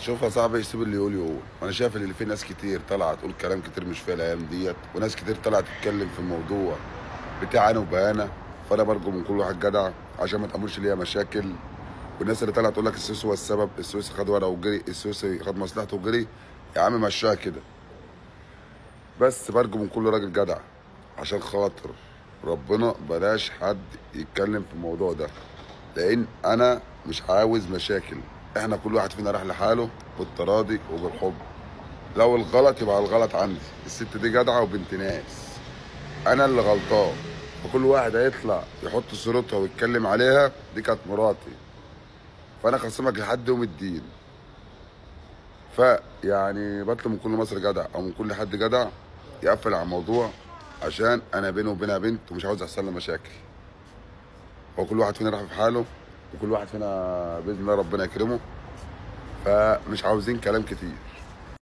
شوف يا صاحبي، يسيب اللي يقول. وانا شايف ان في ناس كتير طالعه تقول كلام كتير مش فيها الايام ديت، وناس كتير طالعه تتكلم في الموضوع بتاع انا وبيانا. فانا برجو من كل واحد جدع عشان ما تامرش ليها مشاكل. والناس اللي طالعه تقول لك السوسي هو السبب، السوسي خد ورقه وجري، السوسي خد مصلحته وجري، يا عم مشاها كده. بس برجو من كل راجل جدع عشان خاطر ربنا بلاش حد يتكلم في الموضوع ده، لان انا مش عاوز مشاكل. احنا كل واحد فينا راح لحاله بالتراضي وبالحب. لو الغلط يبقى الغلط عندي، الست دي جدعه وبنت ناس، انا اللي غلطان. فكل واحد هيطلع يحط صورتها ويتكلم عليها، دي كانت مراتي، فانا خصمك لحد يوم الدين. فيعني بطلب من كل مصر جدع او من كل حد جدع يقفل على الموضوع، عشان انا بيني وبينها بنت ومش عاوز يحصل لنا مشاكل. وكل واحد فينا راح في حاله، وكل واحد فينا باذن الله ربنا يكرمه. فمش عاوزين كلام كتير.